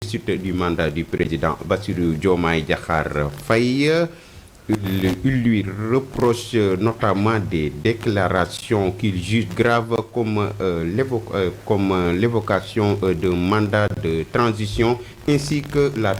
réussite du mandat du président Bassirou Diomaye Diakhar Faye. Il lui reproche notamment des déclarations qu'il juge graves comme l'évocation d'un mandat de transition ainsi que la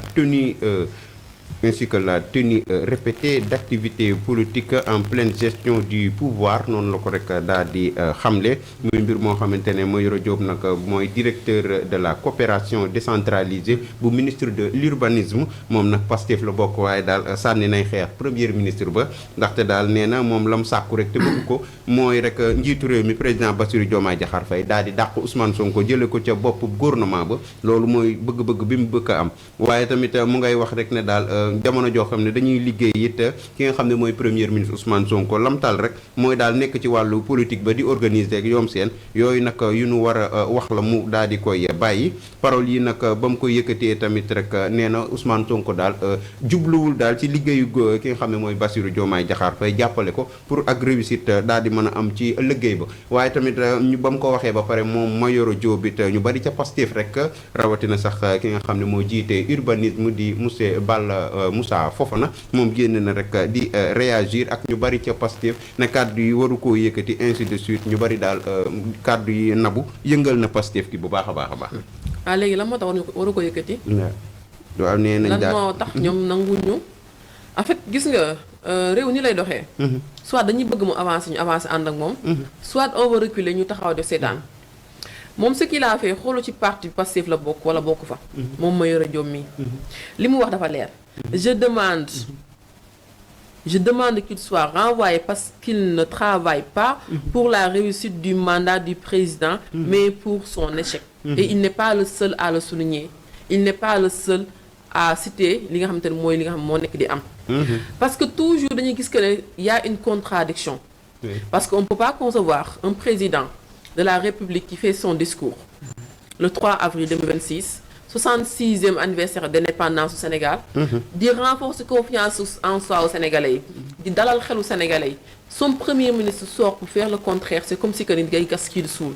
tenue répétée d'activités politiques en pleine gestion du pouvoir noonu la ko rek daal di xamle muy mbir moo xamante ne Mayoro Diop nag mooy directeur de la coopération décentralisée bu ministre de l'urbanisme moom nag Pastef la bokk waaye daal sànni nay xeex premier ministre ba ndaxte daal nee na moom lam sàkku rek te bëgg ko mooy rek njiitu réew mi président Bassirou Diomaye Diakhar Faye daal di dàq Ousmane Sonko jële ko ca bopp gouvernement ba loolu mooy bëgg-bëgg bi mu bëgg a am waaye tamit mu ngay wax rek ne daal jamono joo xam ne dañuy liggéey it ki nga xam ne mooy premier ministre Ousmane Sonko lamtal rek mooy daal nekk ci wàllu politique ba di organiser ak yoom seen yooyu nag yu nu war a wax la mu daal di koy bàyyi parole yi nag ba mu koy yëkkatee tamit rek nee na Ousmane Sonko daal jubluwul daal ci liggéeyu ki nga xam ne mooy Bassirou Diomaye Diakhar Faye jàppale ko pour ak réussite daal di mën a am ci liggéey ba waaye tamit ñu ba mu ko waxee ba pare moom Mayoro Diop it ñu bari ca Pastef rek rawatina sax ki nga xam ne moo jiite urbanisme di monsieur Moussa Fofana moom génn na rek di réagir ak ñu bari ca Pastef ne kàddu yi waru koo yëkkati ainsi de suite ñu bari daal kàddu yi nabu yëngal na Pastef ki bu baax a baax a baax. léegi lan moo tax waru ko yëkkati. waaw nee nañ daal lan moo tax ñoom nanguñu en fait gis nga réew ni lay doxee. soit dañuy bëgg mu avancer ñu avancer ànd ak moom. soit on va reculer ñu taxaw def seetaan. moom ce qu'il a fait xoolu ci parti Pastef la bokk wala bokk fa. moom Mayoro Diop mi li mu wax dafa leer. Je demande qu'il soit renvoyé parce qu'il ne travaille pas pour la réussite du mandat du président, mais pour son échec. Et il n'est pas le seul à le souligner. Il n'est pas le seul à citer li nga xamante ne mooy li nga xam moo nekk di am. Parce que toujours dañuy gis que il y a une contradiction. Parce qu'on ne peut pas concevoir un président de la République qui fait son discours le 3 avril 2026. 66e anniversaire d'indépendance au Sénégal. di renforcer confiance en soi aux Sénégalais yi di dalal xelu Sénégalais yi son premier ministre sort pour faire le contraire c'est comme si que nit ngay gas kii di suul.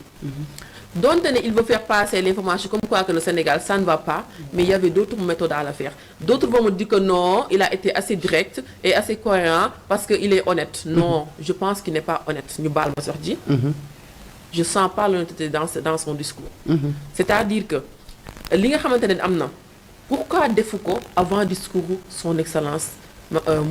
donte ne il veut faire passer l'information comme quoi que le Sénégal ça ne va pas mais il y avait d'autres méthodes à le faire d'autres vont me dire que non il a été assez direct et assez cohérent parce que il est honnête. Non je pense qu'il n'est pas honnête ñu baal ma sax ji. Je sens pas l'honnêteté dans son discours. C'est-à-dire que li nga xamante ne am na pourquoi defu ko avant discours son excellence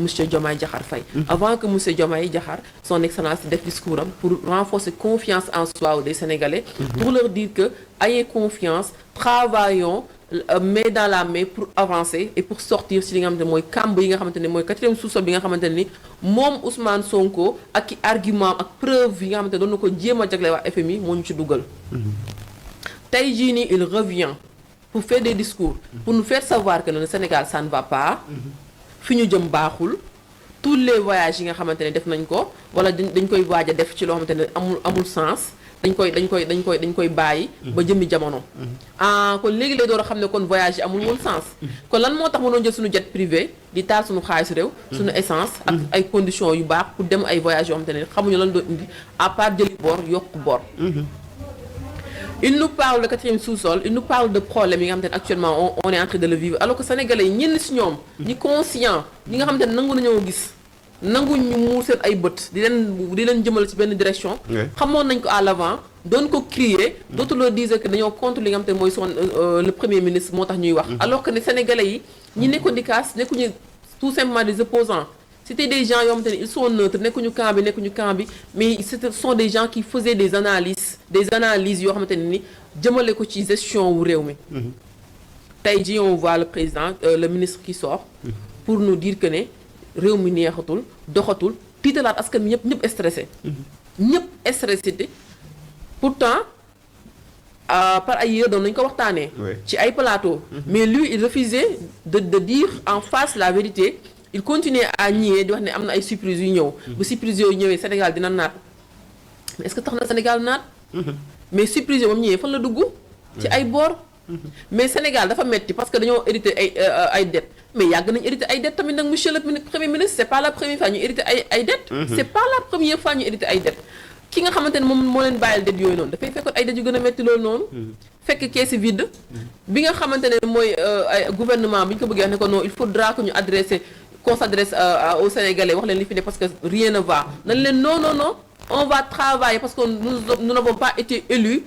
monsieur Diomaye Diakhar Faye. Avant que monsieur Diomaye Diakhar son excellence def discours am pour renforcer confiance en soi des Sénégalais. Pour leur dire que ayez confiance travaillons main dans la main pour avancer et pour sortir ci li nga xamante ne mooy kamb yi nga xamante ne mooy quatrième sous-sol bi nga xamante ne ni moom Ousmane Sonko ak i argument ak preuve yi nga xamante ne doon na ko jéem a jagle waa FMI moo ñu ci dugal. Tey jii nii il revient pour faire des discours pour nous faire savoir que le Sénégal ça ne va pas fi ñu jëm baaxul tous les voyages yi nga xamante ne def nañ ko wala dañ koy waaj a def ci loo xamante ne amul sens dañ koy bàyyi ba jëmmi jamono kon léegi lay door a xam ne kon voyage yi amul woon sens kon lan moo tax mënoon jël suñu jet privé di taal suñu xaalis réew suñu essence ak ay conditions yu baax pour dem ay voyages yoo xamante ne xamuñu lan doon indi à part jëli bor yokk bor. Il nous parle de quatrième sous-sol, il nous parle de problèmes yi nga xamante ne actuellement on est en train de le vivre alors que sénégalais yi ñenn si ñoom ñi conscient ñi nga xamante ne nangu nañoo gis nangu ñu muur seen ay bët di leen jëmal ci benn direction xamoon nañ ko à l'avant doon ko crier d'autres leur disaient que dañoo contre li nga xamante ne mooy son le premier ministre moo tax ñuy wax alors que ne sénégalais yi ñi nekkoon di kaas nekkuñu tout simplement des opposants c'était des gens yoo xamante ne ils sont neutres nekkuñu camp bi mais ce sont des gens qui faisaient des analyses yoo xamante ne ni jëmale ko ci gestion wu réew mi tey jii on voit le président le ministre qui sort pour nous dire que ne réew mi neexatul doxatul tiitalaat askan bi ñëpp stressé ñëpp stressé te pourtant par ailleurs doon nañu ko waxtaanee ci ay plateau mais lui il refusait de dire en face la vérité. Il continue à nier di wax ne am na ay surprises yu ñëw bu surprises yooyu ñëwee Sénégal dina naat mais est-ce que tax na Sénégal naat mais surprise yooyu moom ñëwee fan la dugg ci ay bor mais Sénégal dafa metti parce que dañoo hérité ay dettes mais yàgg nañu hérité ay dettes tamit nag monsieur le premier ministre c'est pas la première fois ñu hérité ay dettes c'est pas la première fois ñu hérité ay dettes ki nga xamante ne moom moo leen bàyyil det yooyu noonu dafay fekkoon ay det yu gën a métti loolu noonu fekk keesi vide bi nga xamante ne mooy gouvernement bi ñu ko bëggee wax ne ko non il faudra que ñu qu'on s'adresse aux Sénégalais wax leen li fi ne parce que rien ne va nañ leen non on va travailler parce que nous n'avons pas été élus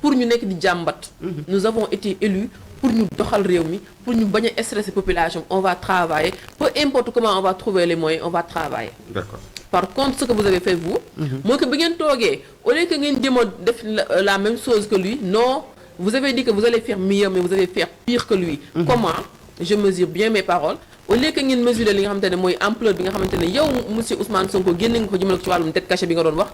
pour ñu nekk di jàmbat nous avons été élus pour ñu doxal réew mi pour ñu bañ a stresser population on va travailler peu importe comment on va trouver les moyens on va travailler. D'accord. Par contre ce que vous avez fait vous mooy que bi ngeen toogee au lieu que ngeen jëm a def la même chose que lui non vous avez dit que vous allez faire mieux mais vous allez faire pire que lui. Comment? Je mesure bien mes paroles. Au lieu que ngeen mesurer li nga xamante ne mooy ampleur bi nga xamante ne yow monsieur Ousmane Sonko génne nga ko jëmale ko ci wàllum dette cachée bi nga doon wax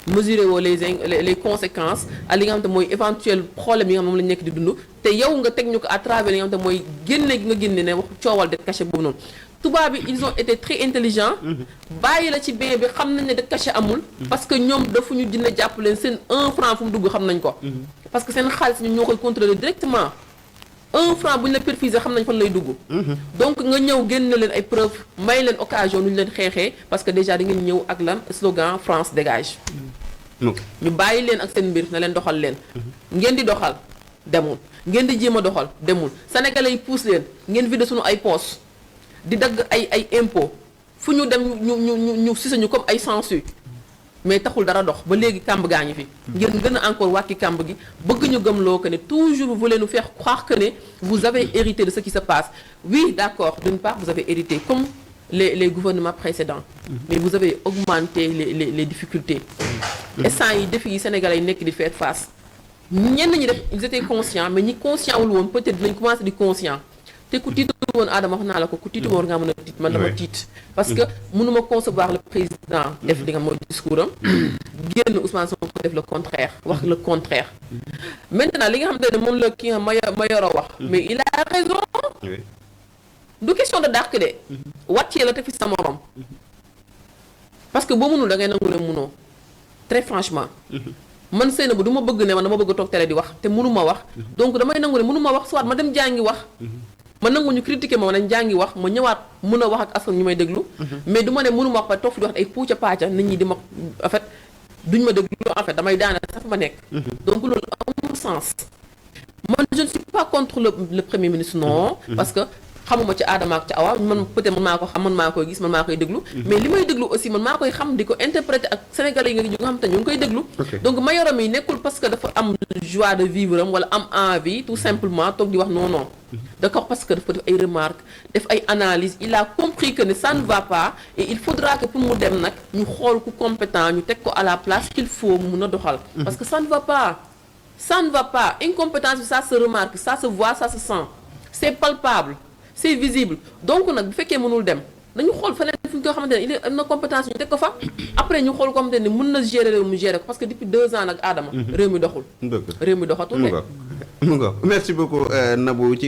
mesurer woo les conséquences ak li nga xamante mooy éventuel problème yi nga xam moom la ñu nekk di dund te yow nga teg ñu ko à travers li nga xamante mooy génne gi nga génne ne wax coowal dette cachée boobu noonu tubaab bi ils ont été très intelligents bàyyi la ci bien bi xam nañ ne dette cachée amul parce que ñoom dafa ñu dina jàpp leen seen 1 franc fu mu dugg xam nañ ko parce que seen xaalis ñoom ñoo koy contrôler directement 1 franc bu ñu la perfusé xam nañ fan lay dugg donc nga ñëw génne leen ay preuves may leen occasion nu ñu leen xeexee parce que déjà da ngeen ñëw ak lan slogan France dégage ñu bàyyi leen ak seen mbir na leen doxal leen ngeen di doxal demul ngeen di jéem a doxal demul sénégalais yi pousse leen ngeen vidé suñu ay poches di dagg ay impôt fu ñu dem ñu sisañu comme ay sensu mais taxul dara dox ba léegi kàmb gaa ngi fi ngeen gën a encore wàkki kàmb gi bëgg ñu gëmloo que ne toujours vous voulez nous faire croire que ne vous avez hérité de ce qui se passe oui d'accord d'une part vous avez hérité comme les gouvernements précédents mais vous avez augmenté les difficultés instant yi défis yi Sénégalais yi nekk di faire face ñenn ñi def ils étaient conscients mais ñi conscient wul woon peut-être dinañ commencé di conscient te ku tiitu woon Adama wax naa la ko ku tiitu woon nga mën a tiit man dama tiit parce que mënuma concevoir le président def li nga mooy discours am génn Ousmane Sonko def le contraire wax le contraire maintenant li nga xamante ne moom la ki nga Mayoro wax mais il a raison du question de dàq de wàccee la te fi sa morom parce que boo mënul da ngay nangu ne mënoo très franchement man Seynabou du ma bëgg ne man dama bëgg toog télé di wax te mënuma wax donc damay nangu ne mënuma wax soit ma dem jàngi wax ma nangu ñu critiquer ma nañ jàngi wax ma ñëwaat mën a wax ak askan ñu may déglu mais du ma ne mënuma wax ba toog fi di wax ay puuca paaca nit ñi di ma en fait duñ ma déglu en fait damay daana sax ma nekk donc loolu amul sens man je ne suis pas contre le premier ministre non parce que xamuma ci Adama ak ci Awa man peut-être man maa ko xam man maa koy gis man maa koy déglu mais li may déglu aussi man maa koy xam di ko interpréter ak sénégalais yi nga xam te ñu ngi koy déglu donc Mayoro mi nekkul parce que dafa am joie de vivre am wala am envie tout simplement toog di wax non d'accord parce que dafa def ay remarques def ay analyses il a compris que ne ça ne va pas et il faudra que pour mu dem nag ñu xool ku compétent ñu teg ko à la place qu'il faut mu mun a doxal parce que ça ne va pas incompétence bi ça se remarque ça se voit ça se sent c'est palpable c'est visible donc nag bu fekkee mënul dem dañu xool feneen fi nga xamante ne il est am na compétence ñu teg ko fa après ñu xool ko xamante ne mën na gérer réew mi gérer ko parce que depuis 2 ans nag Adama réew mi doxul réew mi doxatul mu nga merci beaucoup Nabou ci